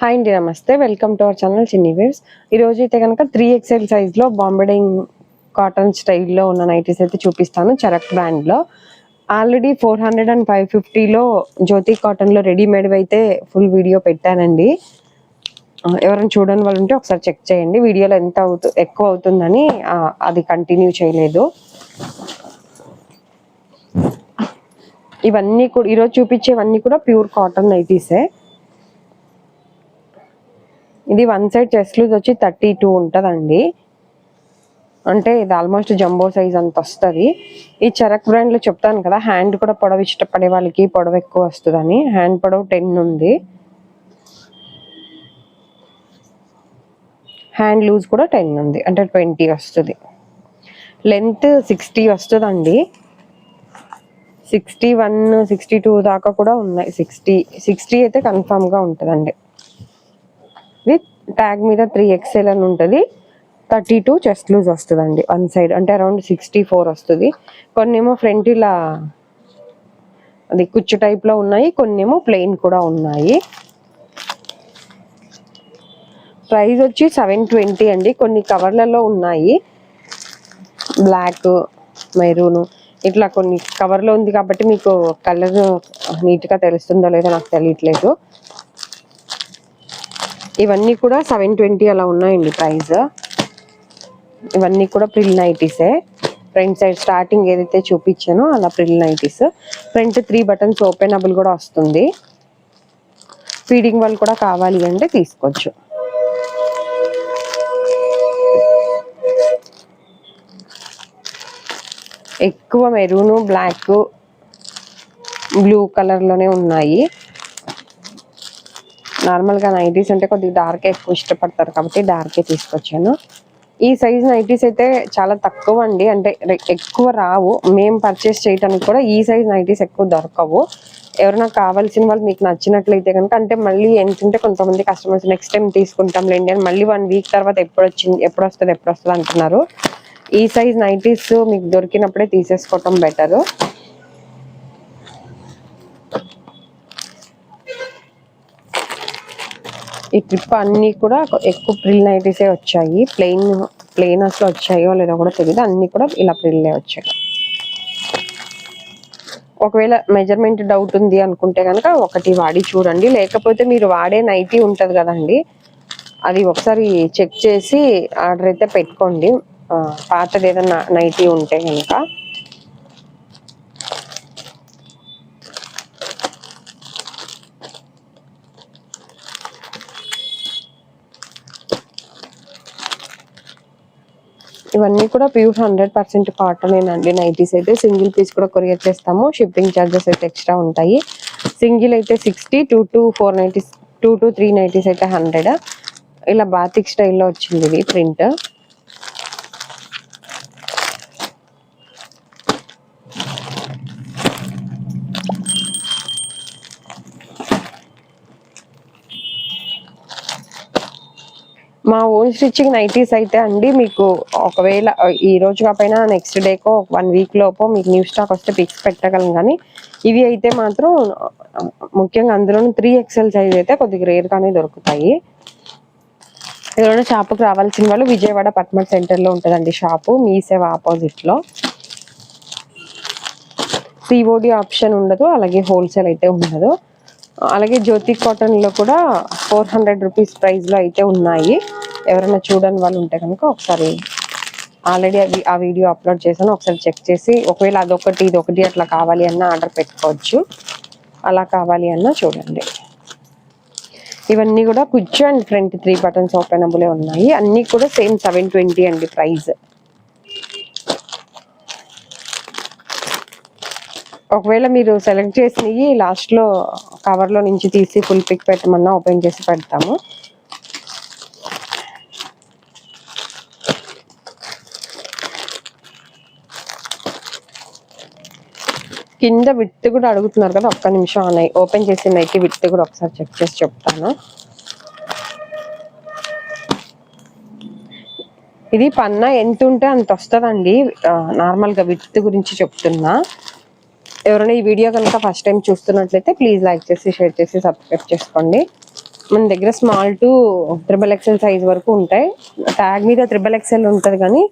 Hi అండి, నమస్తే. Welcome to our channel చిన్ని వేవ్స్. ఈరోజు అయితే కనుక 3XL సైజ్లో బాంబెడింగ్ కాటన్ స్టైల్లో ఉన్న నైటీస్ అయితే చూపిస్తాను. చరక్ బ్రాండ్లో ఆల్రెడీ 400 అండ్ 550లో జ్యోతి కాటన్లో రెడీమేడ్ అయితే ఫుల్ వీడియో పెట్టానండి. ఎవరైనా చూడని వాళ్ళు ఉంటే ఒకసారి చెక్ చేయండి. వీడియోలో ఎంత ఎక్కువ అవుతుందని అది కంటిన్యూ చేయలేదు. ఇవన్నీ కూడా ఈరోజు చూపించేవన్నీ కూడా ప్యూర్ కాటన్ నైటీసే. ఇది వన్ సైడ్ చెస్ట్ లూజ్ వచ్చి 32 ఉంటుందండి. అంటే ఇది ఆల్మోస్ట్ జంబో సైజ్ అంత వస్తుంది. ఈ చరక్ బ్రాండ్లో చెప్తాను కదా, హ్యాండ్ కూడా పొడవు ఇష్టపడే వాళ్ళకి పొడవు ఎక్కువ వస్తుందని. హ్యాండ్ పొడవు 10 ఉంది, హ్యాండ్ లూజ్ కూడా 10 ఉంది, అంటే 20 వస్తుంది. లెంత్ 60 వస్తుందండి. 61, 62 దాకా కూడా ఉన్నాయి. 60 అయితే కన్ఫామ్గా ఉంటుందండి. విత్ ట్యాగ్ మీద 3XL అని ఉంటుంది. 32 చెస్ట్ లూజ్ వస్తుందండి వన్ సైడ్, అంటే అరౌండ్ 64 వస్తుంది. కొన్నేమో ఫ్రంట్ ఇలా అది కుచ్చు టైప్లో ఉన్నాయి, కొన్నేమో ప్లెయిన్ కూడా ఉన్నాయి. ప్రైస్ వచ్చి 720 అండి. కొన్ని కవర్లలో ఉన్నాయి, బ్లాక్, మెరూన్ ఇట్లా కొన్ని కవర్లో ఉంది కాబట్టి మీకు కలర్ నీట్గా తెలుస్తుందో లేదో నాకు తెలియట్లేదు. ఇవన్నీ కూడా 720 అలా ఉన్నాయండి ప్రైస్. ఇవన్నీ కూడా ప్రిల్ నైటీసే. ఫ్రంట్ సైడ్ స్టార్టింగ్ ఏదైతే చూపించానో అలా Pril nighties. Front 3 buttons openable కూడా వస్తుంది. ఫీడింగ్ వాళ్ళు కూడా కావాలి అంటే తీసుకోవచ్చు. ఎక్కువ మెరూన్, బ్లాక్, బ్లూ కలర్లోనే ఉన్నాయి. నార్మల్గా నైటీస్ అంటే కొద్దిగా డార్కే ఎక్కువ ఇష్టపడతారు కాబట్టి డార్కే తీసుకొచ్చాను. ఈ సైజ్ నైటీస్ అయితే చాలా తక్కువ అండి, అంటే ఎక్కువ రావు. మేము పర్చేస్ చేయడానికి కూడా ఈ సైజ్ నైటీస్ ఎక్కువ దొరకవు. ఎవరైనా కావాల్సిన వాళ్ళు మీకు నచ్చినట్లయితే కనుక, అంటే మళ్ళీ ఎంతుంటే కొంతమంది కస్టమర్స్ నెక్స్ట్ టైం తీసుకుంటాం లేండి అని మళ్ళీ 1 వీక్ తర్వాత ఎప్పుడు వస్తుంది అంటున్నారు. ఈ సైజ్ నైటీస్ మీకు దొరికినప్పుడే తీసేసుకోవటం బెటరు. ఈ ట్రిప్ అన్నీ కూడా ఎక్కువ ప్రిల్ నైటీసే వచ్చాయి. ప్లెయిన్ అసలు వచ్చాయో లేదో కూడా తెలియదు, అన్నీ కూడా ఇలా ప్రిల్లే వచ్చాయి. ఒకవేళ మెజర్మెంట్ డౌట్ ఉంది అనుకుంటే కనుక ఒకటి వాడి చూడండి, లేకపోతే మీరు వాడే నైటీ ఉంటుంది కదండి, అది ఒకసారి చెక్ చేసి ఆర్డర్ అయితే పెట్టుకోండి. పాతది ఏదైనా నైటీ ఉంటే కనుక. ఇవన్నీ కూడా ప్యూర్ 100% కాటనేనండి. నైటీస్ అయితే సింగిల్ పీస్ కూడా కొరియర్ చేస్తాము. షిప్పింగ్ ఛార్జెస్ అయితే ఎక్స్ట్రా ఉంటాయి. సింగిల్ అయితే 60, 2 to 4 నైటీస్, 2 to 3 నైటీస్ అయితే 100. ఇలా బాతిక్ స్టైల్లో వచ్చింది ఇది ప్రింట్. మా ఓన్ స్టిచ్చింగ్ నైటీస్ అయితే అండి, మీకు ఒకవేళ ఈ రోజు కాకపోయినా నెక్స్ట్ డేకో 1 వీక్ లోపో మీకు న్యూ స్టాక్ వస్తే పిక్స్ పెట్టగలం. కానీ ఇవి అయితే మాత్రం ముఖ్యంగా అందులోనూ 3XL సైజ్ అయితే కొద్దిగా రేర్గానే దొరుకుతాయి. ఎవరైనా షాప్కి రావాల్సిన వాళ్ళు విజయవాడ పట్మట్ సెంటర్లో ఉంటుందండి షాపు, మీ సేవ ఆపోజిట్లో. సిఓడి ఆప్షన్ ఉండదు, అలాగే హోల్సేల్ అయితే ఉండదు. అలాగే జ్యోతి కాటన్లో కూడా 400 రూపీస్ ప్రైస్లో అయితే ఉన్నాయి. ఎవరైనా చూడని వాళ్ళు ఉంటే కనుక ఒకసారి ఆల్రెడీ ఆ వీడియో అప్లోడ్ చేశాను, ఒకసారి చెక్ చేసి ఒకవేళ అదొకటి ఇదొకటి అట్లా కావాలి అన్న ఆర్డర్ పెట్టుకోవచ్చు. అలా కావాలి అన్నా చూడండి. ఇవన్నీ కూడా కుచ్చు అండ్ ఫ్రంట్ 3 బటన్స్ ఓపెనబులే ఉన్నాయి. అన్నీ కూడా సేమ్ 720 అండి ప్రైస్. ఒకవేళ మీరు సెలెక్ట్ చేసినవి లాస్ట్లో కవర్లో నుంచి తీసి ఫుల్ పిక్ పెట్టమన్నా ఓపెన్ చేసి పెడతాము. కింద విడ్త్ కూడా అడుగుతున్నారు కదా, ఒక్క నిమిషం ఓపెన్ చేసి నైకి విడ్త్ కూడా ఒకసారి చెక్ చేసి చెప్తాను. ఇది పన్నా ఎంత ఉంటే అంత వస్తుందండి. నార్మల్గా విడ్త్ గురించి చెప్తున్నా. ఎవరైనా ఈ వీడియో కనుక ఫస్ట్ టైం చూస్తున్నట్లయితే ప్లీజ్ లైక్ చేసి, షేర్ చేసి, సబ్స్క్రైబ్ చేసుకోండి. మన దగ్గర స్మాల్ టు XXL సైజ్ వరకు ఉంటాయి. ట్యాగ్ మీద XXL ఉంటుంది కానీ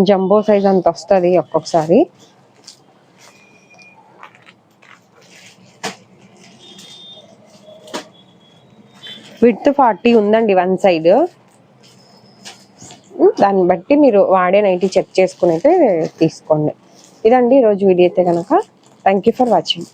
జంబో సైజ్ అంత వస్తుంది ఒక్కొక్కసారి. విడ్త్ 40 ఉందండి వన్ సైడ్. దాన్ని బట్టి మీరు వాడే నైటీ చెక్ చేసుకుని అయితే తీసుకోండి. ఇదండి ఈరోజు వీడియో అయితే కనుక. Thank you for watching.